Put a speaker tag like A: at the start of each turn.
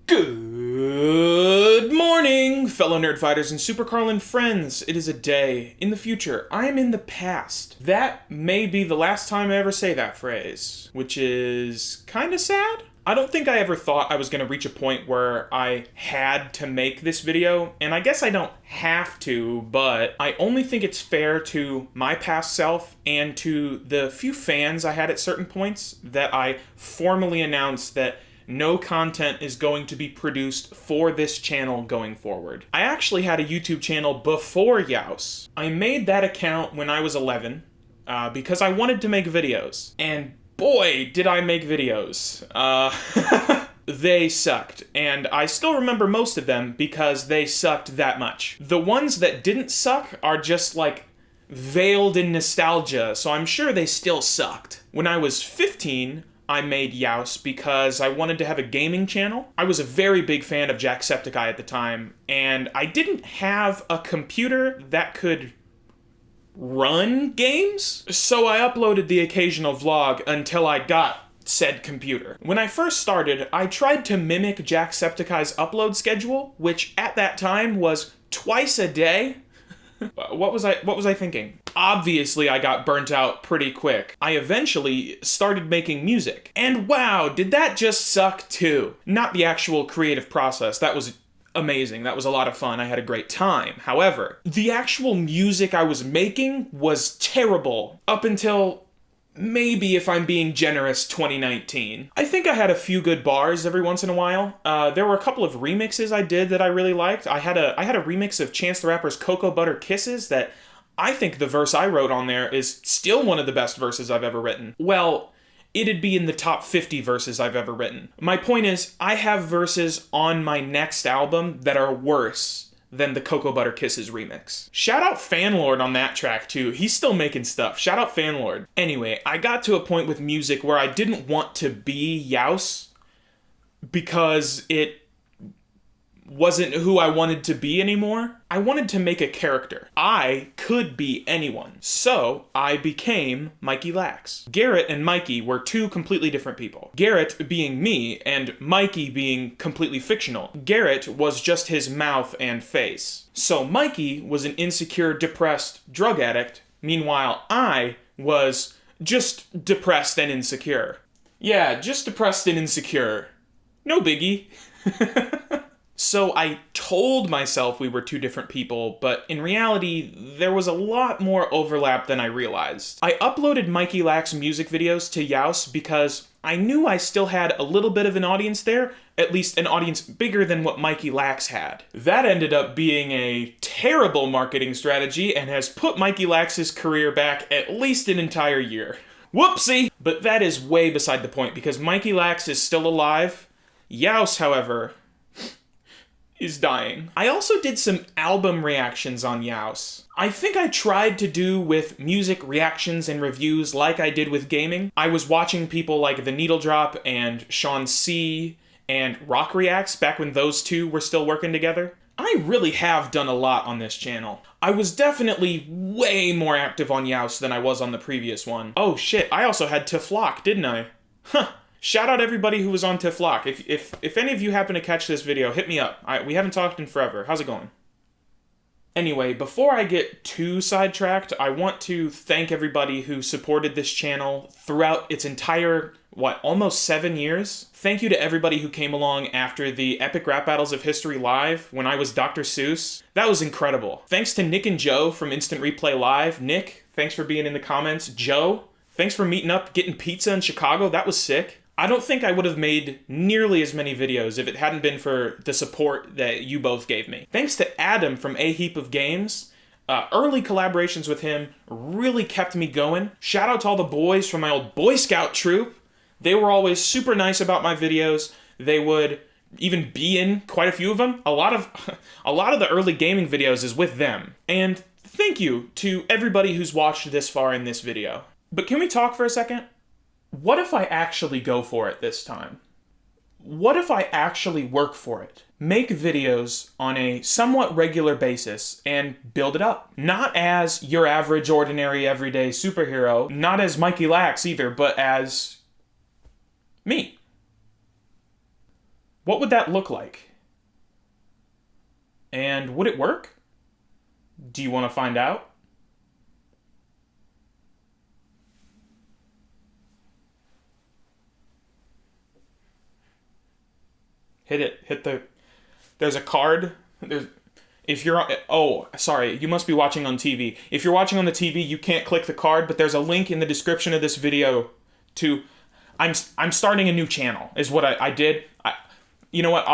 A: Good morning, fellow nerdfighters and Super Carlin friends. It is a day in the future. I am in the past. That may be the last time I ever say that phrase, which is kind of sad. I don't think I ever thought I was going to reach a point where I had to make this video, and I guess I don't have to, but I only think it's fair to my past self and to the few fans I had at certain points that I formally announced that no content is going to be produced for this channel going forward. I actually had a YouTube channel before YAOES. I made that account when I was 11 because I wanted to make videos. And boy, did I make videos. They sucked, and I still remember most of them because they sucked that much. The ones that didn't suck are just like veiled in nostalgia, so I'm sure they still sucked. When I was 15, I made YAOES because I wanted to have a gaming channel. I was a very big fan of Jacksepticeye at the time, and I didn't have a computer that could run games, so I uploaded the occasional vlog until I got said computer. When I first started, I tried to mimic Jacksepticeye's upload schedule, which at that time was twice a day. What was I thinking? Obviously, I got burnt out pretty quick. I eventually started making music. And wow, did that just suck too. Not the actual creative process. That was amazing. That was a lot of fun. I had a great time. However, the actual music I was making was terrible up until maybe, if I'm being generous, 2019. I think I had a few good bars every once in a while. There were a couple of remixes I did that I really liked. I had a remix of Chance the Rapper's Cocoa Butter Kisses that I think the verse I wrote on there is still one of the best verses I've ever written. Well, it'd be in the top 50 verses I've ever written. My point is, I have verses on my next album that are worse than the Cocoa Butter Kisses remix. Shout out Fanlord on that track too. He's still making stuff. Shout out Fanlord. Anyway, I got to a point with music where I didn't want to be YAOES because it wasn't who I wanted to be anymore. I wanted to make a character. I could be anyone. So I became Mikey Lax. Garrett and Mikey were two completely different people. Garrett being me and Mikey being completely fictional. Garrett was just his mouth and face. So Mikey was an insecure, depressed drug addict. Meanwhile, I was just depressed and insecure. Yeah, just depressed and insecure. No biggie. So I told myself we were two different people, but in reality, there was a lot more overlap than I realized. I uploaded Mikey Lax music videos to YAOES because I knew I still had a little bit of an audience there, at least an audience bigger than what Mikey Lax had. That ended up being a terrible marketing strategy and has put Mikey Lax's career back at least an entire year. Whoopsie! But that is way beside the point because Mikey Lax is still alive. YAOES, however, is dying. I also did some album reactions on YAOES. I think I tried to do with music reactions and reviews like I did with gaming. I was watching people like The Needle Drop and Sean C. and Rock Reacts back when those two were still working together. I really have done a lot on this channel. I was definitely way more active on YAOES than I was on the previous one. Oh shit, I also had Tiflock, didn't I? Huh. Shout out everybody who was on Tiflock. If any of you happen to catch this video, hit me up. We haven't talked in forever. How's it going? Anyway, before I get too sidetracked, I want to thank everybody who supported this channel throughout its entire, almost 7 years? Thank you to everybody who came along after the Epic Rap Battles of History Live when I was Dr. Seuss. That was incredible. Thanks to Nick and Joe from Instant Replay Live. Nick, thanks for being in the comments. Joe, thanks for meeting up, getting pizza in Chicago. That was sick. I don't think I would have made nearly as many videos if it hadn't been for the support that you both gave me. Thanks to Adam from A Heap of Games. Early collaborations with him really kept me going. Shout out to all the boys from my old Boy Scout troop. They were always super nice about my videos. They would even be in quite a few of them. A lot of the early gaming videos is with them. And thank you to everybody who's watched this far in this video. But can we talk for a second? What if I actually go for it this time? What if I actually work for it? Make videos on a somewhat regular basis and build it up. Not as your average, ordinary, everyday superhero. Not as Mikey Lax either, but as me. What would that look like? And would it work? Do you want to find out? Hit it. Hit the... There's a card. If you're... Oh, sorry. You must be watching on TV. If you're watching on the TV, you can't click the card, but there's a link in the description of this video to... I'm starting a new channel, is what I did. You know what?